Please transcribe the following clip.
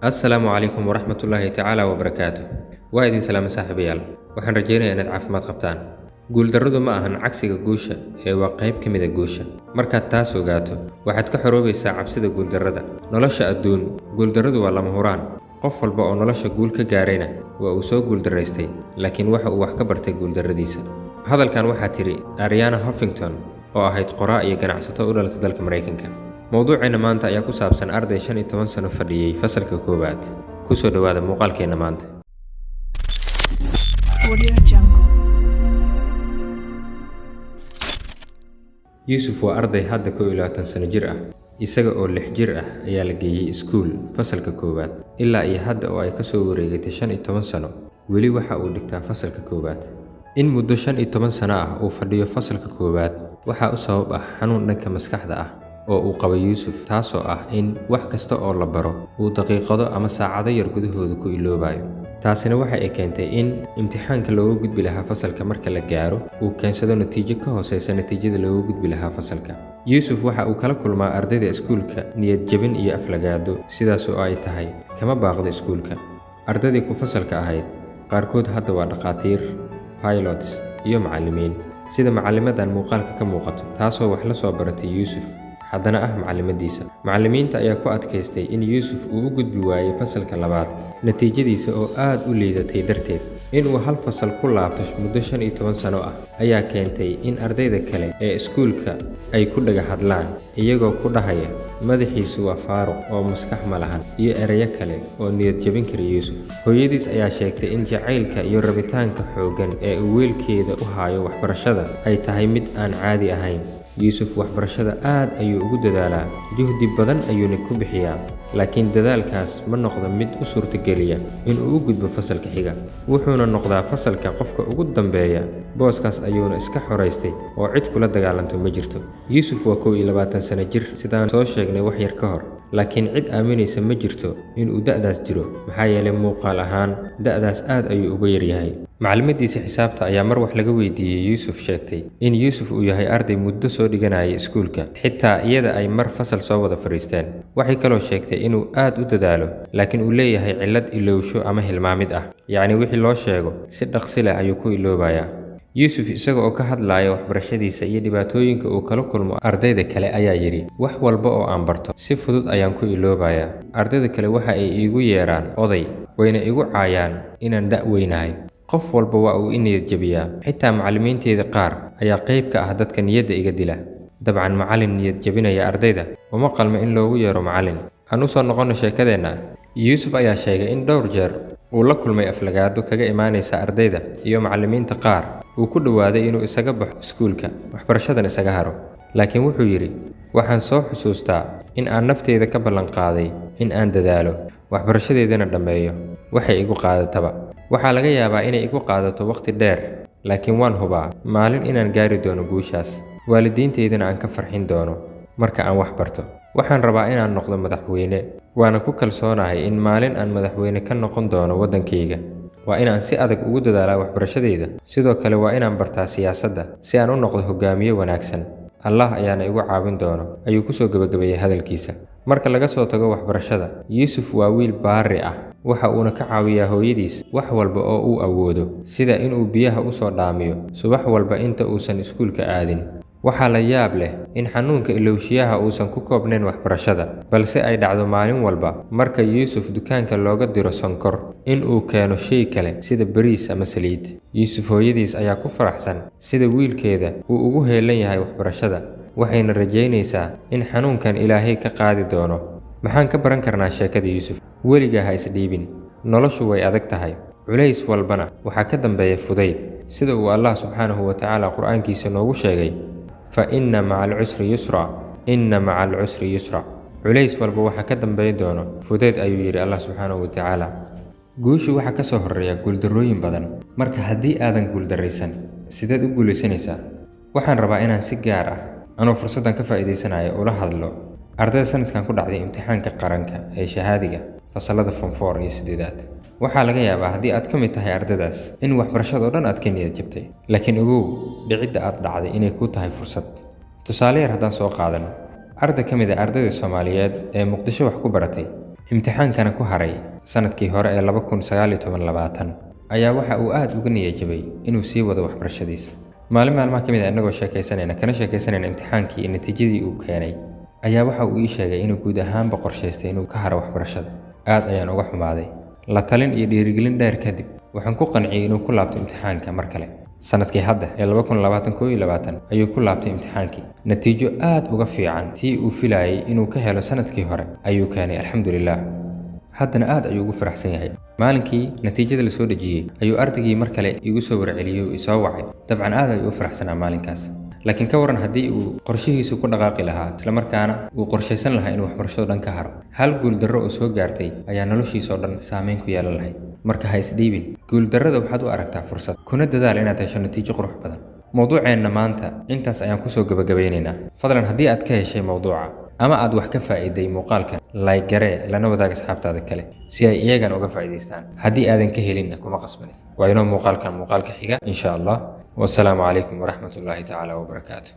Assalaamu calaykum waraxmatullaahi tacaala wabarakaatuh. Waa idin salaama saaxiibayaal. Waxaan rajaynayaa inaad caafimaad qabtaan. Guuldarradu ma ahan cagsiga guusha ee waa qayb ka mid ah guusha. Markaad taas ogaato, waxaad ka xoroobaysaa cabsida guuldarrada. Nolosha adduun, guuldarradu waa lama huraan. Qof walba oo nolosha guul ka gaarayna waa uu soo guuldarraystay, laakiin waxa uu wax ka bartay guuldarradiisa. Hadalkan waxaa tiri Arianna Huffington oo ahayd qoraa iyo ganacsato u dhalatay dalka Mareykanka. Mowduuceena maanta ayaa ku saabsan arday 15 sano fadhiyay fasalka koowaad. Ku soo dhawaada muuqaalkeena maanta. Yusuf waa arday hadda 21 sano jir ah. Isaga oo 6 jir ah ayaa la geeyay iskuul fasalka koowaad. Ilaa iyo hadda oo ay ka soo wareegatay 15 sano, weli waxa uu dhigtaa fasalka koowaad. In muddo 15 sano ah uu fadhiyo fasalka koowaad waxa u sabab ah xanuun dhanka maskaxda ah oo uu qabo Yusuf, taasoo ah in wax kasta oo la baro uu daqiiqado ama saacado yar gudahooda ku iloobayo. Taasina waxa ay keentay in imtixaanka looga gudbi lahaa fasalka marka la gaaro uu keensado natiijo ka hooseysa natiijada looga gudbi lahaa fasalka. Yusuf waxa uu kala kulmaa ardayda iskuulka niyad jabin iyo aflagaado, sidaas oo ay tahay kama baaqdo iskuulka. Ardaydii ku fasalka ahayd qaarkood hadda waa dhaqaatiir, pilots iyo macallimiin, sida macallimadan muuqaalka ka muuqato, taasoo wax la soo baratay Yusuf haddana ah macallimadiisa. Macallimiinta ayaa ku adkaystay in Yusuf uu u gudbi waayay fasalka labaad natiijadiisa oo aad u liidatay darteed. Inuu hal fasal ku laabto muddo 15 sano ah ayaa keentay in ardayda kale ee iskuulka ay ku dhaga hadlaan, iyagoo ku dhahaya madaxiisu waa faaruq oo maskax ma lahan, iyo erayo kale oo niyad jabin kara Yusuf. Hooyadiis ayaa sheegtay in jacaylka iyo rabitaanka xooggan ee uu wiilkeeda u hayo waxbarashada ay tahay mid aan caadi ahayn. Yusuf waxbarashada aad ayuu ugu dadaalaa, juhdi badan ayuuna ku bixiyaa, laakiin dadaalkaas ma noqdo mid u suurtageliya in uu u gudbo fasalka xiga. Wuxuuna noqdaa fasalka qofka ugu dambeeya, booskaas ayuuna iska xoraystay oo cid kula dagaalanto ma jirto. Yusuf waa 21 sano jir sidaan soo sheegnay wax yar ka hor, laakiin cid aaminaysa ma jirto inuu da'daas jiro, maxaa yeelay muuqaal ahaan da'daas aad ayuu uga yaryahay. Macallimadiisa xisaabta ayaa mar wax laga weydiiyay Yusuf sheegtay in Yusuf uu yahay arday muddo soo dhiganaya iskuulka, xitaa iyada ay mar fasal soo wada fariisteen. Waxay kaloo sheegtay inuu aad u dadaalo, laakiin uu leeyahay cillad ilowsho ama hilmaamid ah, yacni wixii loo sheego si dhaqsi leh ayuu ku iloobayaa. Yusuf isaga oo ka hadlaya waxbarashadiisa iyo dhibaatooyinka uu kala kulmo ardayda kale ayaa yidhi, wax walba oo aan barto si fudud ayaan ku iloobayaa. Ardayda kale waxa ay iigu yeeraan oday, wayna igu caayaan inaan da' weynahay. Qof walba waa uu i niyad jabiyaa, xitaa macallimiinteeda qaar ayaa qayb ka ah dadka niyadda iga dila. Dabcan macallin niyad jabinaya ardayda uma qalmo in loogu yeero macallin. Aan u soo noqono sheekadeenna. Yusuf ayaa sheegay in dhowr jeer uu la kulmay aflagaado kaga imaanaysa ardayda iyo macallimiinta qaar. Uu ku dhawaaday inuu isaga baxo iskuulka, waxbarashadan isaga haro. Laakiin wuxuu yidhi, waxaan soo xusuustaa in aan nafteyda ka ballan qaaday in aan dadaalo, waxbarashadeedana dhammeeyo, waxay igu qaadataba. Waxaa laga yaabaa inay igu qaadato waqti dheer, laakiin waan hubaa maalin inaan gaari doono guushaas, waalidiinteydana aan ka farxin doono marka aan wax barto. Waxaan rabaa inaan noqdo madaxweyne, waana ku kalsoonahay in maalin aan madaxweyne ka noqon doono waddankayga. Waa inaan si adag ugu dadaalaa waxbarashadeyda, sidoo kale waa inaan bartaa siyaasadda si aan u noqdo hogaamiye wanaagsan. Allah ayaana igu caawin doono, ayuu ku soo gabagabeeyay hadalkiisa. Marka laga soo tago waxbarashada, Yusuf waa wiil baari ah. Waxa uuna ka caawiyaa hooyadiis wax walba oo uu awoodo, sida inuu biyaha u soo dhaamiyo subax walba inta uusan iskuulka aadin. Waxaa la yaab leh in xanuunka ilowshiyaha uusan ku koobnayn waxbarashada, balse ay dhacdo maalin walba marka Yusuf dukaanka looga diro sonkor in uu keeno shay kale sida bariis ama saliid. Yusuf hooyadiis ayaa ku faraxsan sida wiilkeeda uu ugu heelan yahay waxbarashada, waxayna rajaynaysaa in xanuunkan Ilaahay ka qaadi doono. Maxaan ka baran karnaa sheekada Yusuf? Weligaa ha isdhiibin. Noloshu way adag tahay, culays walbana waxaa ka dambeeya fudayd, sida uu Allah subxaanahu wa tacaala qur'aankiisa noogu sheegay, fa inna ma'al cusri yusra, inna ma'al cusri yusra. Culays walba waxaa ka dambeeya doono fudayd, ayuu yidhi Allah subxaanahu wa tacaala. Guushu waxaa ka soo horreeya guuldarrooyin badan. Marka haddii aadan guuldarraysan, sideed u guulaysanaysaa? Waxaan rabaa inaan si gaar ah anoo fursaddan ka faa'iidaysanayo ula hadlo ardayda sanadkan ku dhacday imtixaanka qaranka ee shahaadiga fasalada Form 4 iyo 8aad. Waxaa laga yaabaa haddii aad ka mid tahay ardaydaas in waxbarashada oo dhan aad ka niyad jabtay, laakiin ogow dhicidda aad dhacday inay ku tahay fursad. Tusaale yar haddaan soo qaadano, arday ka mid ah ardayda Soomaaliyeed ee Muqdisho wax ku baratay imtixaankana ku haray sanadkii hore ee 2019 ayaa waxa uu aad uga niyad jabay inuu sii wado waxbarashadiisa. maalin maalmaha ka mid ah inagoo sheekaysanayna imtixaankii iyo natiijadii uu keenay ayaa waxa uu ii sheegay inuu guud ahaanba qorshaystay inuu ka haro waxbarashada. aad ayaan uga xumaaday. la talin iyo dhiirigelin dheer kadib waxaan ku qanciyay inuu ku laabto imtixaanka mar kale. sanadkii hadda ee 2021 ayuu ku laabtay imtixaankii. natiijo aad uga fiican tii uu filayay inuu ka helo sanadkii hore ayuu keenay, alxamdulillaah. haddana aad ayuu ugu faraxsan yahay. maalinkii natiijada la soo dhajiyay ayuu ardaygii mar kale igu soo warceliyay oo isoo wacay. dabcan aad ayuu u faraxsanaa maalinkaas. laakiin ka waran haddii uu qorshihiisu ku dhaqaaqi lahaa isla markaana uu qorshaysan lahaa inuu waxbarashada dhan ka haro. hal guuldarro oo soo gaartay ayaa noloshiisa oo dhan saameyn ku yeelan lahayd. marka ha isdhiibin. guuldarrada waxaad u aragtaa fursad, kuna dadaal inaad hesho natiijo qurux badan. mowduuceenna maanta intaas ayaan kusoo gabagabeynaynaa. fadlan haddii aad ka heshay mowduuca ama aad wax ka faa'iiday muuqaalkan, like garee lana wadaag asxaabtaada kale si ay iyagan uga faa'iidaystaan. haddii aadan ka helinna kuma qasbani. waa inoo muuqaalka xiga insha Allah. والسلام عليكم ورحمة الله تعالى وبركاته.